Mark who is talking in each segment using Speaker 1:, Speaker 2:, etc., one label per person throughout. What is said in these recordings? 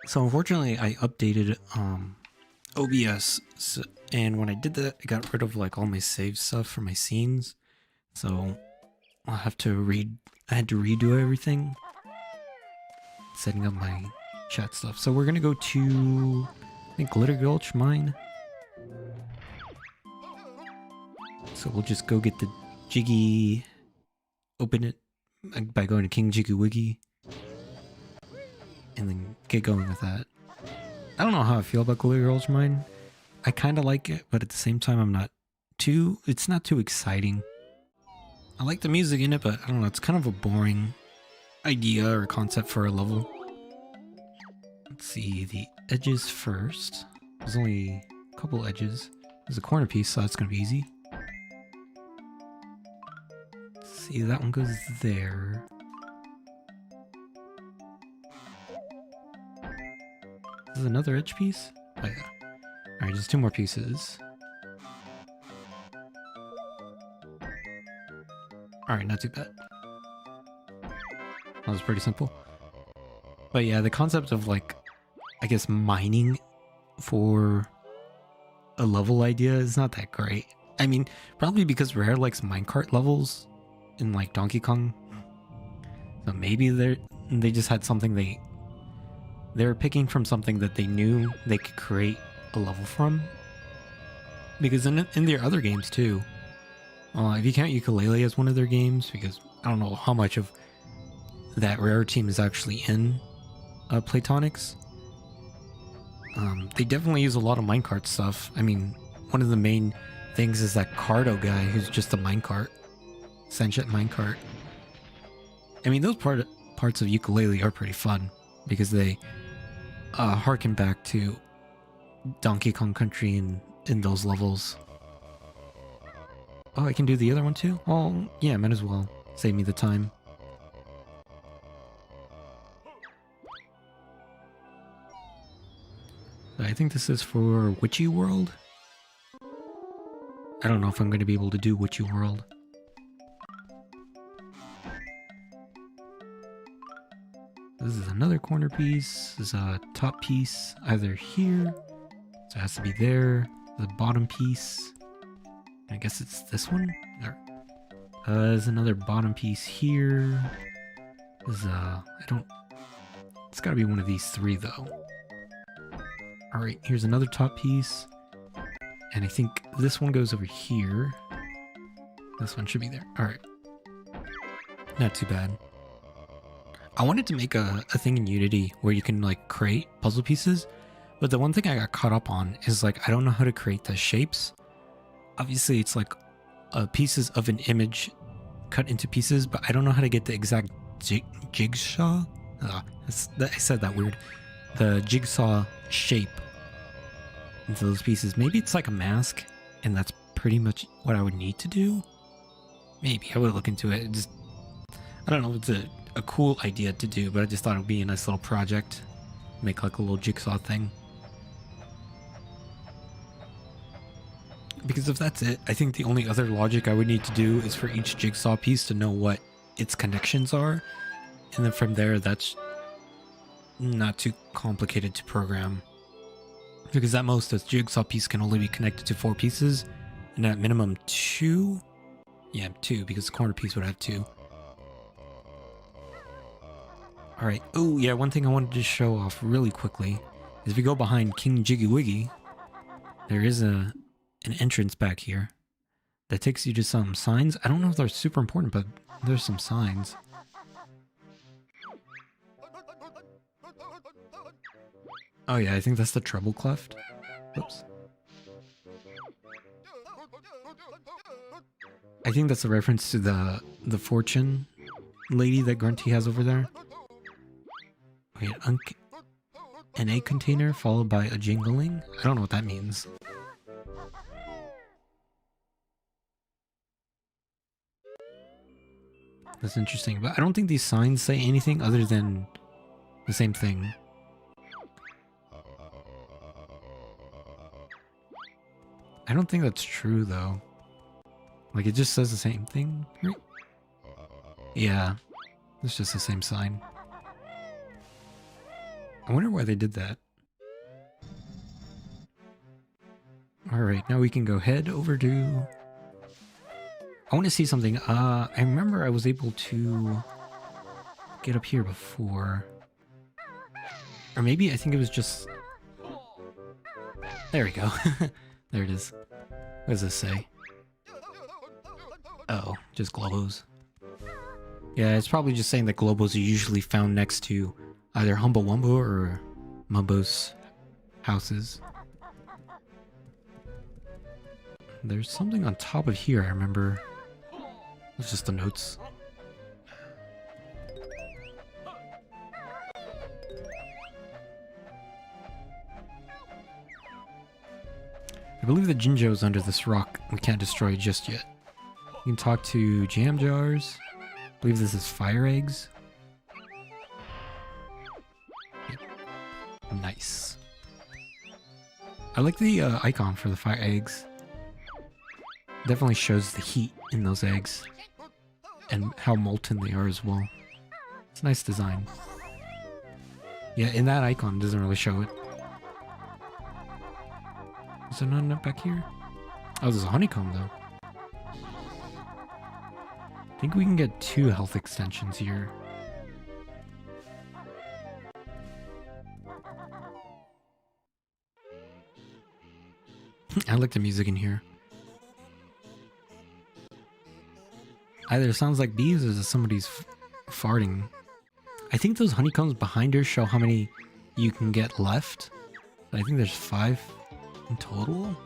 Speaker 1: So unfortunately, I updated OBS, and when I did that, I got rid of like all my save stuff for my scenes. So I'll have to I had to redo everything, setting up my chat stuff. So we're gonna go to, I think, Glitter Gulch Mine. So we'll just go get the Jiggy, open it by going to King Jiggy Wiggy, and then get going with that. I don't know how I feel about Glitter Gulch Mine. I kind of like it, but at the same time, it's not too exciting. I like the music in it, but I don't know, it's kind of a boring idea or concept for a level. Let's see, the edges first. There's only a couple edges. There's a corner piece, so that's going to be easy. Let's see, that one goes there. This is another edge piece? Oh yeah. Alright, just 2 more pieces. Alright, not too bad. That was pretty simple. But yeah, the concept of like, I guess mining for a level idea is not that great. I mean, probably because Rare likes minecart levels in like Donkey Kong. So maybe they just had something they're picking from something that they knew they could create a level from. Because in their other games too, if you count Ukulele as one of their games, because I don't know how much of that Rare team is actually in Platonics. They definitely use a lot of minecart stuff. I mean, one of the main things is that Cardo guy who's just a minecart. Sentient minecart. I mean, those parts of Ukulele are pretty fun because they harken back to Donkey Kong Country in those levels. Oh, I can do the other one too? Oh, yeah, might as well. Save me the time. I think this is for Witchy World. I don't know if I'm going to be able to do Witchy World. This is another corner piece. This is a top piece either here. So it has to be there. The bottom piece. I guess it's this one? There's another bottom piece here. There's it's gotta be one of these 3 though. Alright, here's another top piece. And I think this one goes over here. This one should be there. Alright. Not too bad. I wanted to make a thing in Unity where you can like create puzzle pieces, but the one thing I got caught up on is like I don't know how to create the shapes. Obviously it's like pieces of an image cut into pieces, but I don't know how to get the exact jigsaw. I said that weird. The jigsaw shape into those pieces. Maybe it's like a mask, and that's pretty much what I would need to do. Maybe I would look into it. I don't know if it's a cool idea to do, but I just thought it would be a nice little project. Make like a little jigsaw thing. Because if that's it, I think the only other logic I would need to do is for each jigsaw piece to know what its connections are. And then from there, that's not too complicated to program. Because at most, a jigsaw piece can only be connected to 4 pieces. And at minimum 2? Yeah, 2, because the corner piece would have 2. Alright, oh yeah, one thing I wanted to show off really quickly is if you go behind King Jiggy Wiggy, there is an entrance back here that takes you to some signs. I don't know if they're super important, but there's some signs. Oh yeah, I think that's the treble cleft. Oops. I think that's a reference to the fortune lady that Grunty has over there. Wait, an egg container followed by a jingling? I don't know what that means. That's interesting, but I don't think these signs say anything other than the same thing. I don't think that's true though. Like it just says the same thing, right? Yeah, it's just the same sign. I wonder why they did that. Alright, now we can go head over to... I want to see something. I remember I was able to get up here before. Or maybe I think it was just... There we go. There it is. What does this say? Oh, just globos. Yeah, it's probably just saying that globos are usually found next to either Humba Wumba or Mumbo's houses. There's something on top of here, I remember. It's just the notes. I believe the Jinjo is under this rock. We can't destroy it just yet. You can talk to jam jars. I believe this is fire eggs. Nice. I like the icon for the fire eggs. Definitely shows the heat in those eggs. And how molten they are as well. It's a nice design. Yeah, in that icon it doesn't really show it. Is there not enough back here? Oh, there's a honeycomb though. I think we can get 2 health extensions here. I like the music in here. Either it sounds like bees or somebody's farting. I think those honeycombs behind her show how many you can get left. I think there's 5 in total.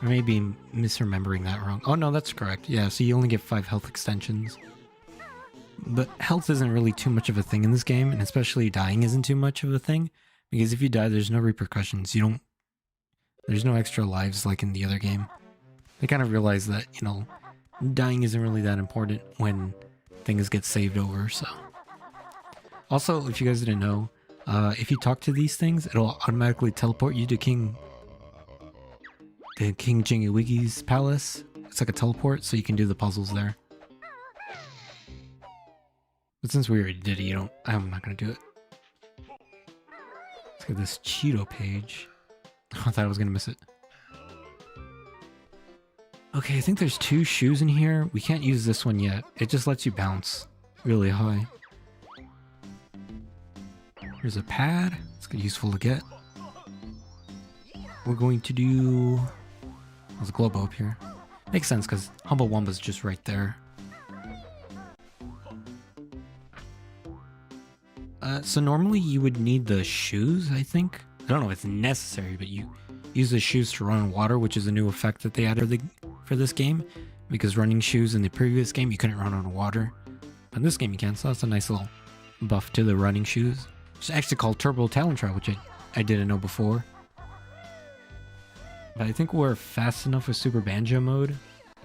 Speaker 1: I may be misremembering that wrong. Oh no, that's correct. Yeah, so you only get 5 health extensions. But health isn't really too much of a thing in this game, and especially dying isn't too much of a thing. Because if you die, there's no repercussions. There's no extra lives like in the other game. They kind of realize that, you know, dying isn't really that important when things get saved over, so. Also, if you guys didn't know, if you talk to these things, it'll automatically teleport you to King Jingy-Wiggy's palace. It's like a teleport, so you can do the puzzles there. But since we already did it, I'm not gonna do it. Let's get this Cheato page. I thought I was gonna miss it. Okay, I think there's 2 shoes in here. We can't use this one yet. It just lets you bounce really high. Here's a pad. It's useful to get. We're going to do... There's a globe up here. Makes sense because Humba Wumba's just right there. So normally you would need the shoes, I think. I don't know if it's necessary, but you use the shoes to run on water, which is a new effect that they added for this game. Because running shoes in the previous game, you couldn't run on water. But in this game you can, so that's a nice little buff to the running shoes. It's actually called Turbo Talent Trap, which I didn't know before. But I think we're fast enough with Super Banjo mode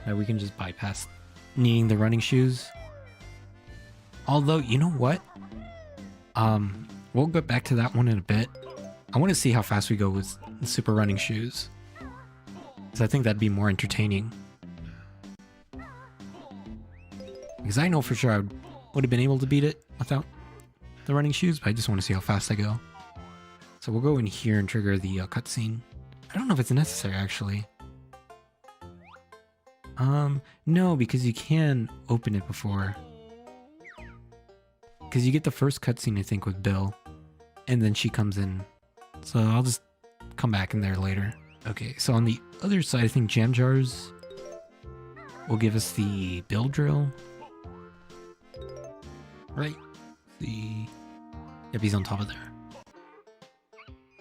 Speaker 1: that we can just bypass needing the running shoes. Although, you know what? We'll get back to that one in a bit. I want to see how fast we go with the super running shoes. Because I think that'd be more entertaining. Because I know for sure I would have been able to beat it without the running shoes, but I just want to see how fast I go. So we'll go in here and trigger the cutscene. I don't know if it's necessary, actually. No, because you can open it before. Because you get the first cutscene, I think, with Bill. And then she comes in. So I'll just come back in there later. Okay, so on the other side, I think Jam Jars will give us the build drill. Right? Yep, he's on top of there.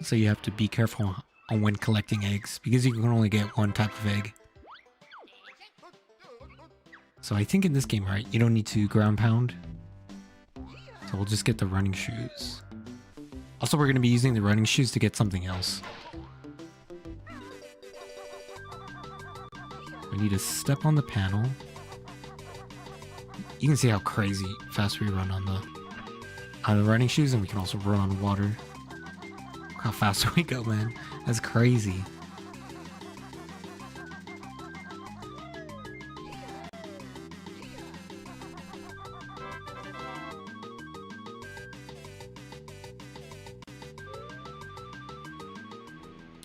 Speaker 1: So you have to be careful on when collecting eggs, because you can only get one type of egg. So I think in this game, right, you don't need to ground pound. So we'll just get the running shoes. Also, we're going to be using the running shoes to get something else. We need to step on the panel. You can see how crazy fast we run on the running shoes, and we can also run on water. How fast we go, man. That's crazy.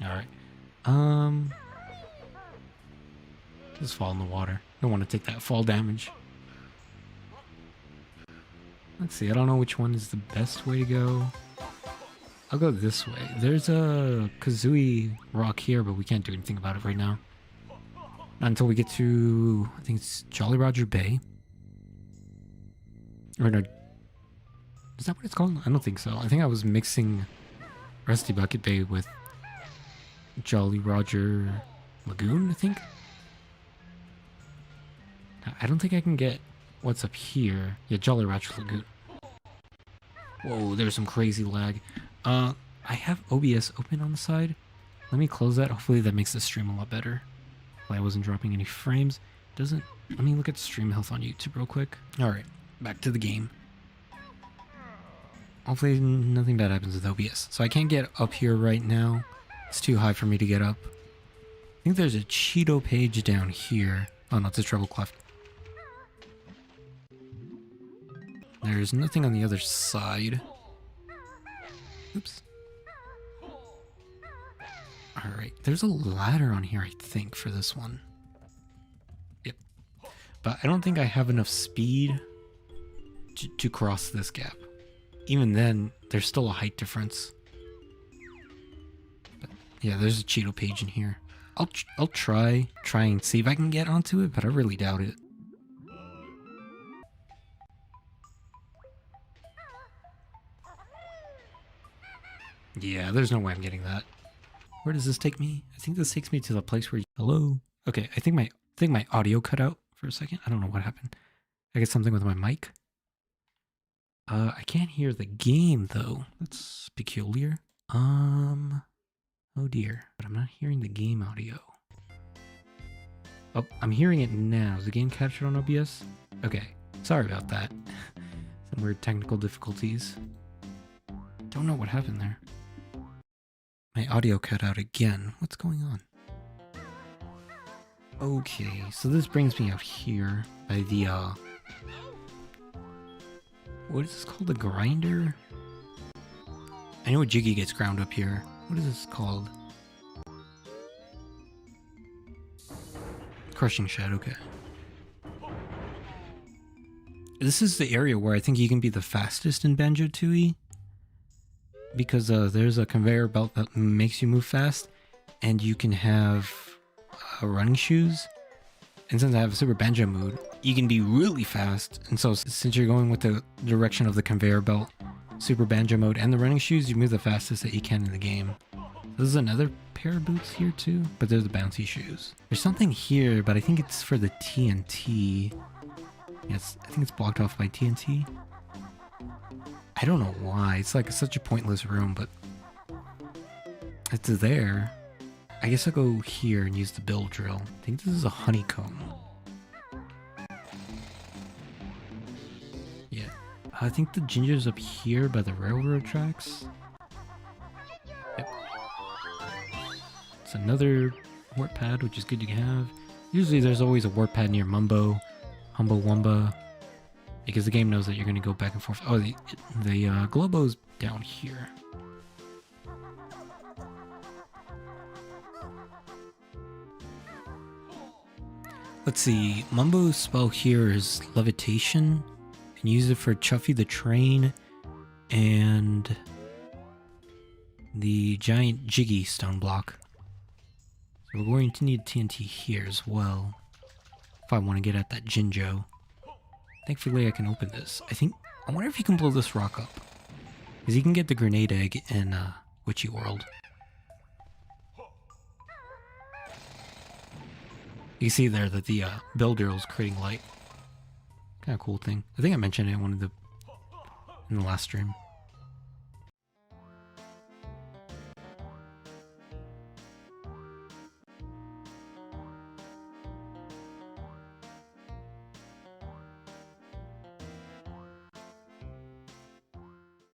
Speaker 1: Alright. Just fall in the water. Don't want to take that fall damage. Let's see, I don't know which one is the best way to go. I'll go this way. There's a Kazooie rock here, but we can't do anything about it right now. Not until we get to, I think it's Jolly Roger Bay. Or no, is that what it's called? I don't think so. I think I was mixing Rusty Bucket Bay with Jolly Roger Lagoon, I think. I don't think I can get what's up here. Yeah, Jolly Roger Lagoon. Whoa, there's some crazy lag. I have OBS open on the side. Let me close that. Hopefully that makes the stream a lot better. Hopefully I wasn't dropping any frames. Doesn't... Let me look at stream health on YouTube real quick. Alright, back to the game. Hopefully nothing bad happens with OBS. So I can't get up here right now. It's too high for me to get up. I think there's a Cheato page down here. Oh no, it's a treble clef. There's nothing on the other side. Oops. Alright, there's a ladder on here, I think, for this one. Yep. But I don't think I have enough speed to cross this gap. Even then, there's still a height difference. But yeah, there's a Cheato page in here. I'll try and see if I can get onto it, but I really doubt it. Yeah, there's no way I'm getting that. Where does this take me? I think this takes me to the place where... Hello? Okay, I think my audio cut out for a second. I don't know what happened. I get something with my mic. I can't hear the game, though. That's peculiar. Oh dear. But I'm not hearing the game audio. Oh, I'm hearing it now. Is the game captured on OBS? Okay. Sorry about that. Some weird technical difficulties. Don't know what happened there. My audio cut out again. What's going on? Okay, so this brings me out here by the, what is this called? The grinder? I know a Jiggy gets ground up here. What is this called? Crushing Shed, okay. This is the area where I think you can be the fastest in Banjo-Tooie. Because there's a conveyor belt that makes you move fast, and you can have running shoes. And since I have a Super Banjo mode, you can be really fast. And so since you're going with the direction of the conveyor belt, Super Banjo mode, and the running shoes, you move the fastest that you can in the game. This is another pair of boots here too, but they're the bouncy shoes. There's something here, but I think it's for the TNT. Yes, I think it's blocked off by TNT. I don't know why. It's like such a pointless room, but it's there. I guess I'll go here and use the bill drill. I think this is a honeycomb. Yeah. I think the ginger's up here by the railroad tracks. Yep. It's another warp pad, which is good to have. Usually there's always a warp pad near Mumbo, Humbo Wumba. Because the game knows that you're going to go back and forth. Oh, the Globo's down here. Let's see. Mumbo's spell here is levitation. You can use it for Chuffy the Train and the giant Jiggy stone block. So we're going to need TNT here as well. If I want to get at that Jinjo. Thankfully I can open this. I wonder if you can blow this rock up. Because you can get the grenade egg in Witchy World. You see there that the builder is creating light. Kind of cool thing. I think I mentioned it in the last stream.